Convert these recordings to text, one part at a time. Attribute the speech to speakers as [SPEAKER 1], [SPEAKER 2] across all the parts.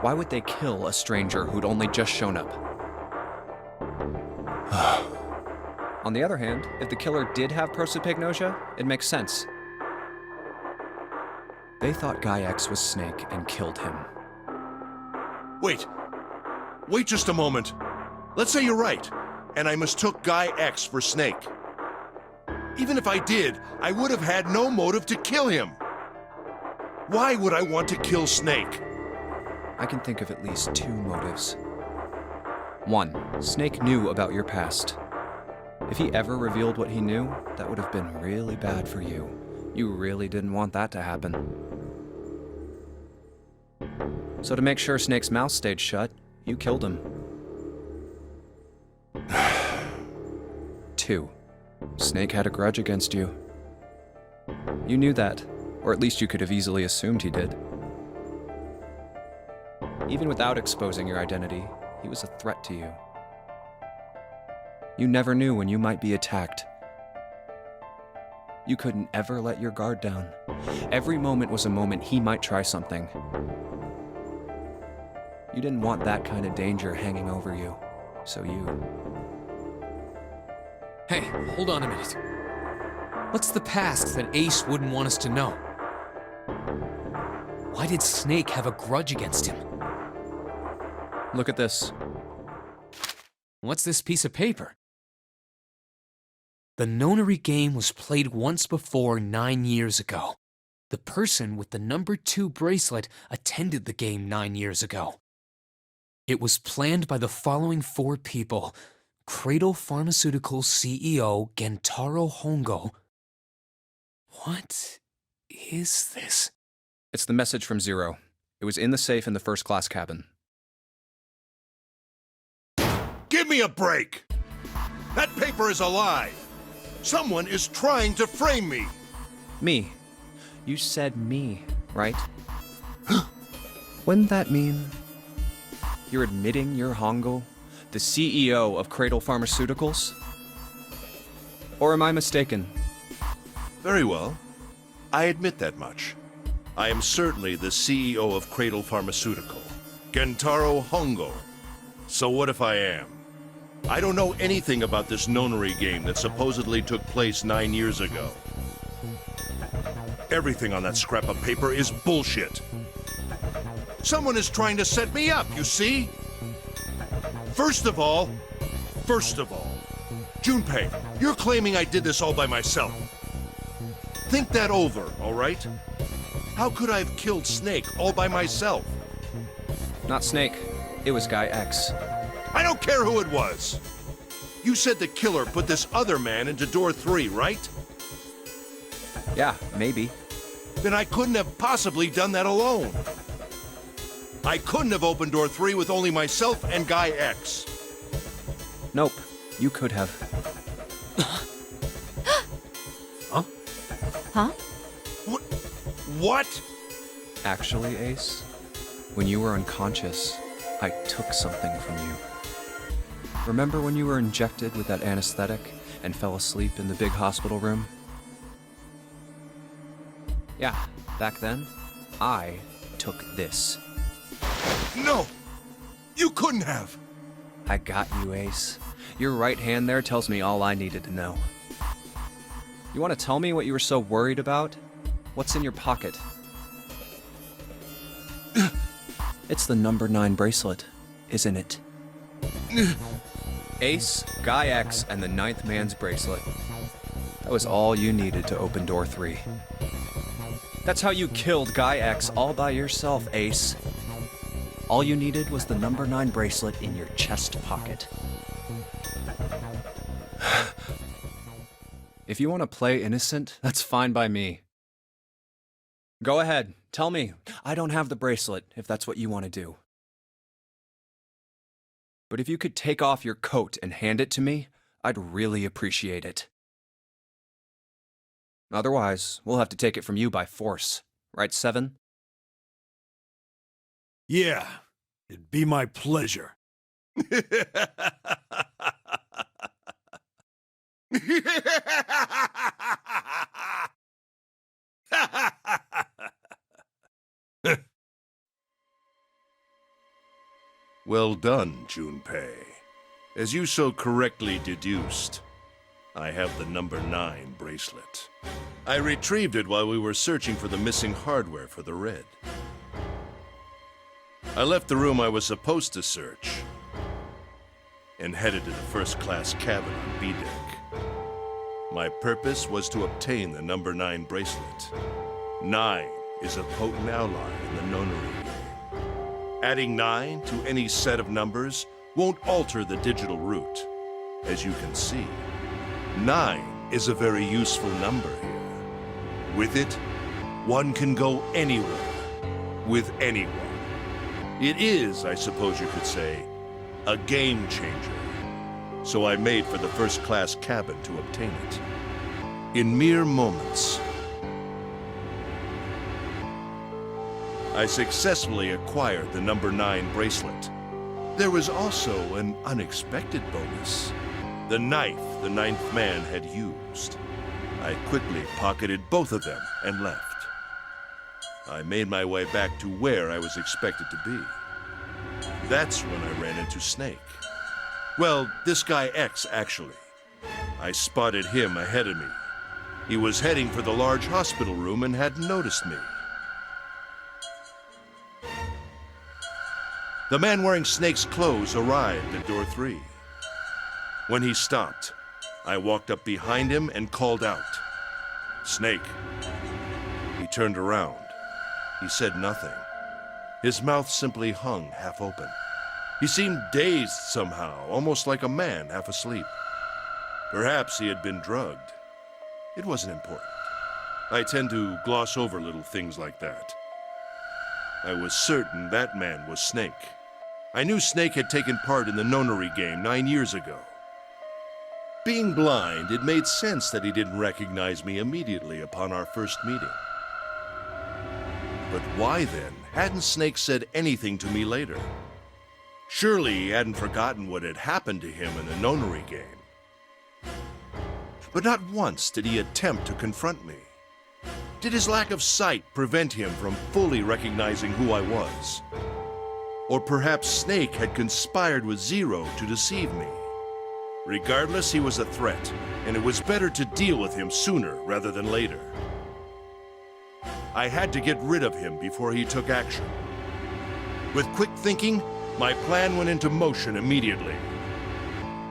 [SPEAKER 1] Why would they kill a stranger who'd only just shown up? On the other hand, if the killer did have prosopagnosia, it makes sense. They thought Guy X was Snake and killed him.
[SPEAKER 2] Wait. Wait just a moment. Let's say you're right, and I mistook Guy X for Snake. Even if I did, I would have had no motive to kill him. Why would I want to kill Snake?
[SPEAKER 1] I can think of at least two motives. One, Snake knew about your past. If he ever revealed what he knew, that would have been really bad for you. You really didn't want that to happen. So to make sure Snake's mouth stayed shut, you killed him. 2. Snake had a grudge against you. You knew that, or at least you could have easily assumed he did. Even without exposing your identity, he was a threat to you. You never knew when you might be attacked. You couldn't ever let your guard down. Every moment was a moment he might try something. You didn't want that kind of danger hanging over you, so you...
[SPEAKER 3] Hey, hold on a minute. What's the past that Ace wouldn't want us to know? Why did Snake have a grudge against him?
[SPEAKER 1] Look at this.
[SPEAKER 3] What's this piece of paper? The Nonary game was played once before 9 years ago. The person with the number 2 bracelet attended the game 9 years ago. It was planned by the following 4 people: Cradle Pharmaceuticals CEO Gentaro Hongo. What is this?
[SPEAKER 1] It's the message from Zero. It was in the safe in the first class cabin.
[SPEAKER 2] Give me a break! That paper is a lie! Someone is trying to frame me!
[SPEAKER 1] Me. You said me, right? Wouldn't that mean you're admitting you're Hongo, the CEO of Cradle Pharmaceuticals? Or am I mistaken?
[SPEAKER 2] Very well. I admit that much. I am certainly the CEO of Cradle Pharmaceutical, Gentaro Hongo. So what if I am? I don't know anything about this Nonary game that supposedly took place 9 years ago. Everything on that scrap of paper is bullshit. Someone is trying to set me up, you see? First of all, Junpei, you're claiming I did this all by myself. Think that over, all right? How could I have killed Snake all by myself?
[SPEAKER 1] Not Snake. It was Guy X.
[SPEAKER 2] I don't care who it was. You said the killer put this other man into door 3, right?
[SPEAKER 1] Yeah, maybe.
[SPEAKER 2] Then I couldn't have possibly done that alone. I couldn't have opened door 3 with only myself and Guy X.
[SPEAKER 1] Nope. You could have.
[SPEAKER 2] Huh?
[SPEAKER 4] Huh?
[SPEAKER 2] What?
[SPEAKER 1] Actually, Ace, when you were unconscious, I took something from you. Remember when you were injected with that anesthetic and fell asleep in the big hospital room? Yeah, back then, I took this.
[SPEAKER 2] No! You couldn't have!
[SPEAKER 1] I got you, Ace. Your right hand there tells me all I needed to know. You want to tell me what you were so worried about? What's in your pocket? It's the number 9 bracelet, isn't it? Ace, Guy X, and the 9th man's bracelet. That was all you needed to open door 3. That's how you killed Guy X all by yourself, Ace. All you needed was the number 9 bracelet in your chest pocket. If you want to play innocent, that's fine by me. Go ahead, tell me. I don't have the bracelet, if that's what you want to do. But if you could take off your coat and hand it to me, I'd really appreciate it. Otherwise, we'll have to take it from you by force. Right, Seven?
[SPEAKER 5] Yeah, it'd be my pleasure.
[SPEAKER 2] Well done, Junpei. As you so correctly deduced, I have the number 9 bracelet. I retrieved it while we were searching for the missing hardware for the red. I left the room I was supposed to search and headed to the first-class cabin on B deck. My purpose was to obtain the number 9 bracelet. 9 is a potent ally in the Nonary game. Adding 9 to any set of numbers won't alter the digital root. As you can see, 9 is a very useful number here. With it, one can go anywhere, with anyone. It is, I suppose you could say, a game changer. So I made for the first-class cabin to obtain it. In mere moments, I successfully acquired the number 9 bracelet. There was also an unexpected bonus. The knife the 9th man had used. I quickly pocketed both of them and left. I made my way back to where I was expected to be. That's when I ran into Snake. Well, this guy X, actually. I spotted him ahead of me. He was heading for the large hospital room and hadn't noticed me. The man wearing Snake's clothes arrived at door 3. When he stopped, I walked up behind him and called out, "Snake." He turned around. He said nothing. His mouth simply hung half open. He seemed dazed somehow, almost like a man half asleep. Perhaps he had been drugged. It wasn't important. I tend to gloss over little things like that. I was certain that man was Snake. I knew Snake had taken part in the Nonary game 9 years ago. Being blind, it made sense that he didn't recognize me immediately upon our first meeting. But why then hadn't Snake said anything to me later? Surely he hadn't forgotten what had happened to him in the Nonary game. But not once did he attempt to confront me. Did his lack of sight prevent him from fully recognizing who I was? Or perhaps Snake had conspired with Zero to deceive me. Regardless, he was a threat, and it was better to deal with him sooner rather than later. I had to get rid of him before he took action. With quick thinking, my plan went into motion immediately.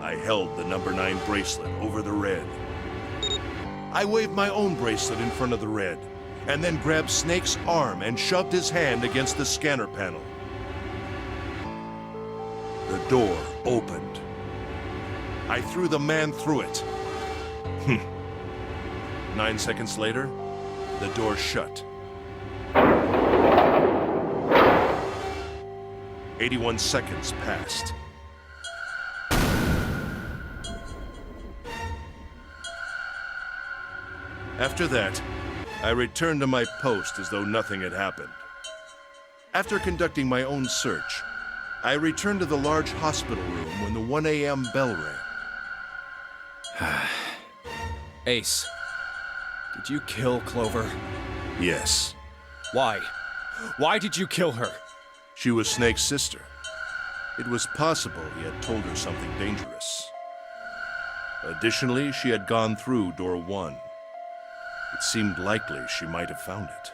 [SPEAKER 2] I held the number 9 bracelet over the red. I waved my own bracelet in front of the red, and then grabbed Snake's arm and shoved his hand against the scanner panel. The door opened. I threw the man through it. 9 seconds later, the door shut. 81 seconds passed. After that, I returned to my post as though nothing had happened. After conducting my own search, I returned to the large hospital room when the 1 a.m. bell rang.
[SPEAKER 1] Ace, did you kill Clover?
[SPEAKER 2] Yes.
[SPEAKER 1] Why? Why did you kill her?
[SPEAKER 2] She was Snake's sister. It was possible he had told her something dangerous. Additionally, she had gone through door 1. It seemed likely she might have found it.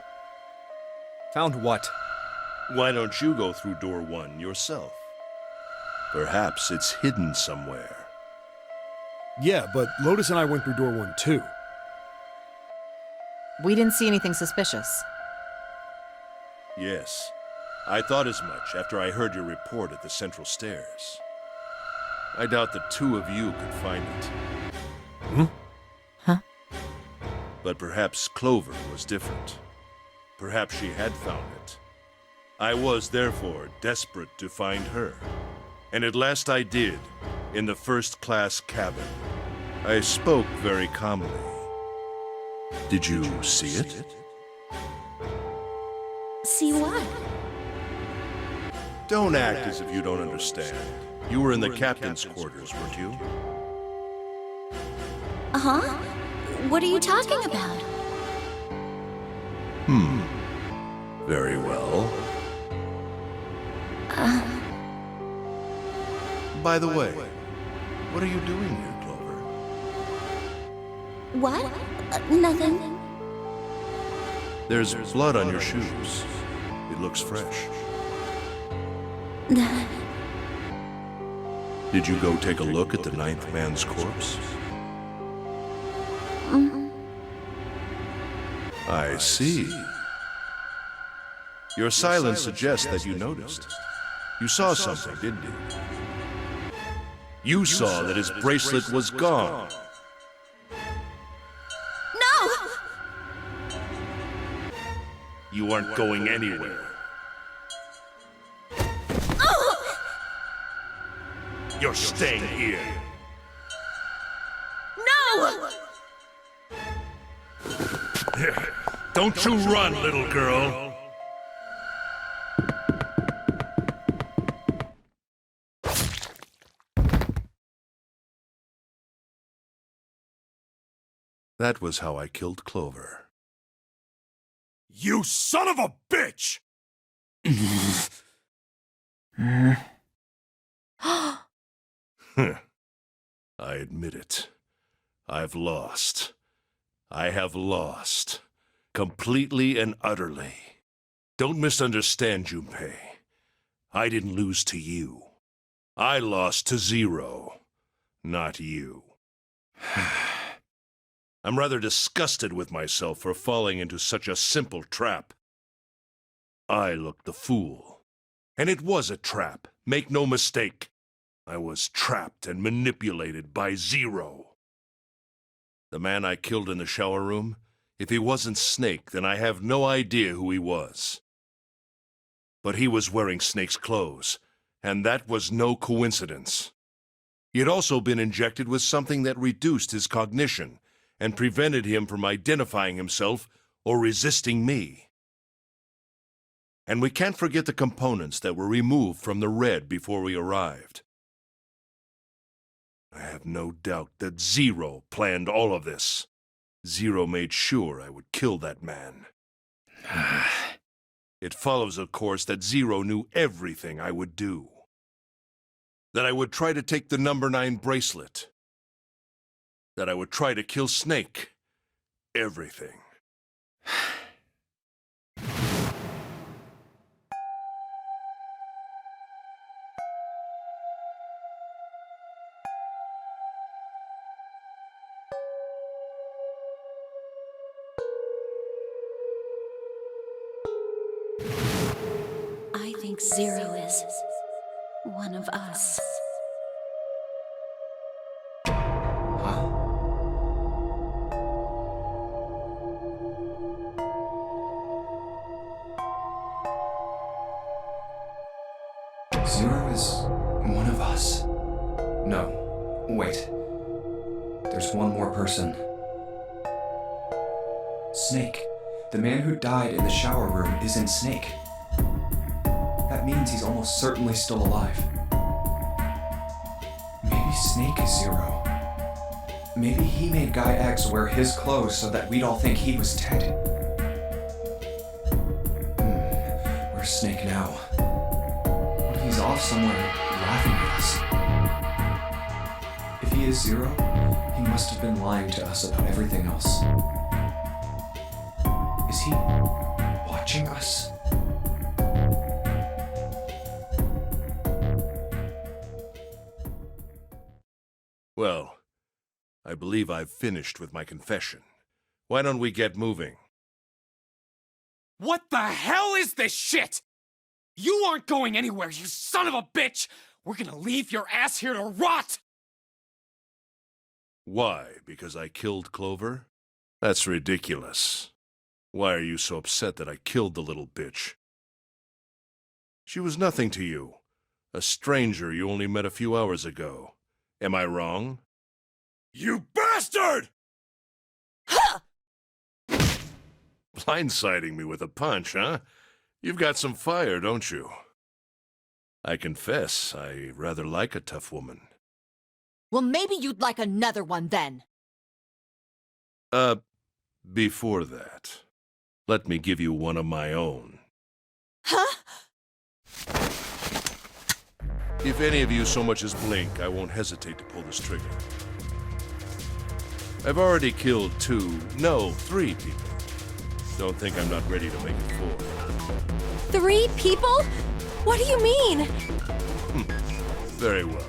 [SPEAKER 1] Found what?
[SPEAKER 2] Why don't you go through door 1 yourself? Perhaps it's hidden somewhere.
[SPEAKER 5] Yeah, but Lotus and I went through door 1 too.
[SPEAKER 4] We didn't see anything suspicious.
[SPEAKER 2] Yes. I thought as much after I heard your report at the central stairs. I doubt the two of you could find it.
[SPEAKER 4] Huh?
[SPEAKER 2] But perhaps Clover was different. Perhaps she had found it. I was, therefore, desperate to find her. And at last I did, in the first-class cabin. I spoke very calmly. Did you see it?
[SPEAKER 6] See what?
[SPEAKER 2] Don't act as if you don't understand. You were in the captain's quarters, weren't you?
[SPEAKER 6] Uh-huh. What are you talking about?
[SPEAKER 2] Very well. By the way, what are you doing here, Clover?
[SPEAKER 6] What? Nothing.
[SPEAKER 2] There's blood on your shoes. It looks fresh. Did you go take a look at the ninth man's corpse? I see. Your silence suggests that you noticed. You saw something, didn't you? You saw that his bracelet was gone.
[SPEAKER 6] No!
[SPEAKER 2] You aren't going anywhere. You're staying here.
[SPEAKER 6] No!
[SPEAKER 2] Don't you run, little girl. That was how I killed Clover. You son of a bitch! I admit it. I've lost. I have lost. Completely and utterly. Don't misunderstand, Junpei. I didn't lose to you. I lost to Zero, not you. I'm rather disgusted with myself for falling into such a simple trap. I looked the fool. And it was a trap, make no mistake. I was trapped and manipulated by Zero. The man I killed in the shower room, if he wasn't Snake, then I have no idea who he was. But he was wearing Snake's clothes, and that was no coincidence. He had also been injected with something that reduced his cognition and prevented him from identifying himself or resisting me. And we can't forget the components that were removed from the red before we arrived. I have no doubt that Zero planned all of this. Zero made sure I would kill that man. It follows, of course, that Zero knew everything I would do. That I would try to take the number 9 bracelet. That I would try to kill Snake. Everything.
[SPEAKER 6] I think Zero is one of us.
[SPEAKER 1] Zero is one of us. No, wait. There's one more person. Snake. The man who died in the shower room isn't Snake. That means he's almost certainly still alive. Maybe Snake is Zero. Maybe he made Guy X wear his clothes so that we'd all think he was dead. Where's Snake now? What if he's off somewhere laughing at us? If he is Zero, he must have been lying to us about everything else. Is he watching us?
[SPEAKER 2] Well, I believe I've finished with my confession. Why don't we get moving?
[SPEAKER 3] What the hell is this shit? You aren't going anywhere, you son of a bitch! We're gonna leave your ass here to rot!
[SPEAKER 2] Why? Because I killed Clover? That's ridiculous. Why are you so upset that I killed the little bitch? She was nothing to you. A stranger you only met a few hours ago. Am I wrong? You bastard! Blindsiding me with a punch, huh? You've got some fire, don't you? I confess, I rather like a tough woman.
[SPEAKER 7] Well, maybe you'd like another one then.
[SPEAKER 2] Before that, let me give you one of my own.
[SPEAKER 7] Huh?
[SPEAKER 2] If any of you so much as blink, I won't hesitate to pull this trigger. I've already killed 3 people. Don't think I'm not ready to make it 4.
[SPEAKER 6] 3 people? What do you mean?
[SPEAKER 2] Very well.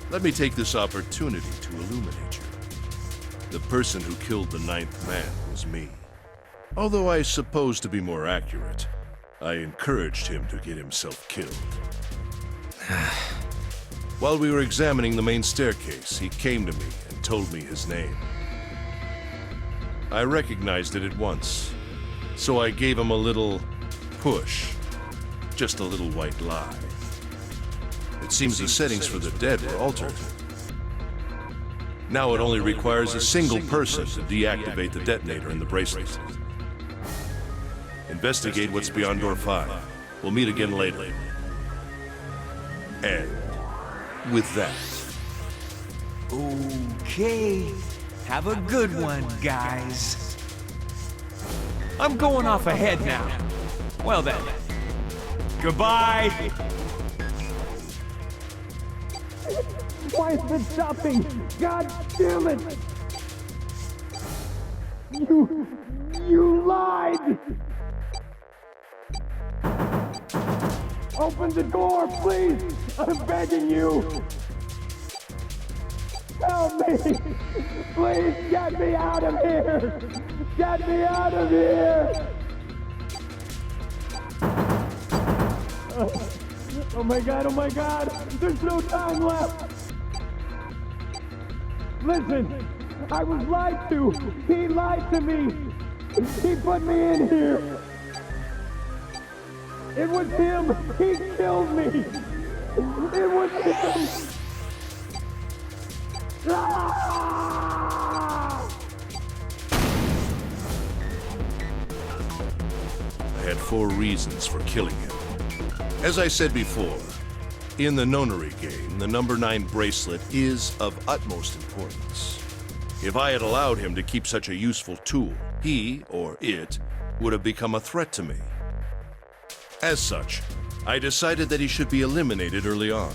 [SPEAKER 2] Let me take this opportunity to illuminate you. The person who killed the 9th man was me. Although I suppose, to be more accurate, I encouraged him to get himself killed. While we were examining the main staircase, he came to me and told me his name. I recognized it at once, so I gave him a little push. Just a little white lie. It seems the settings for the dead were altered. Now it only requires a single person to deactivate the detonator in the bracelet. Investigate what's beyond door 5. We'll meet again later. And with that...
[SPEAKER 8] Okay. Have a good one, guys. I'm going off ahead now. Well then. Goodbye! Why is it stopping? God damn it! You lied! Open the door, please! I'm begging you! Help me! Please get me out of here! Get me out of here! Oh my god, there's no time left! Listen, I was lied to! He lied to me! He put me in here! It was him! He killed me! It was him! Ah!
[SPEAKER 2] I had 4 reasons for killing him. As I said before, in the Nonary game, the number 9 bracelet is of utmost importance. If I had allowed him to keep such a useful tool, he, or it, would have become a threat to me. As such, I decided that he should be eliminated early on.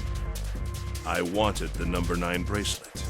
[SPEAKER 2] I wanted the number 9 bracelet.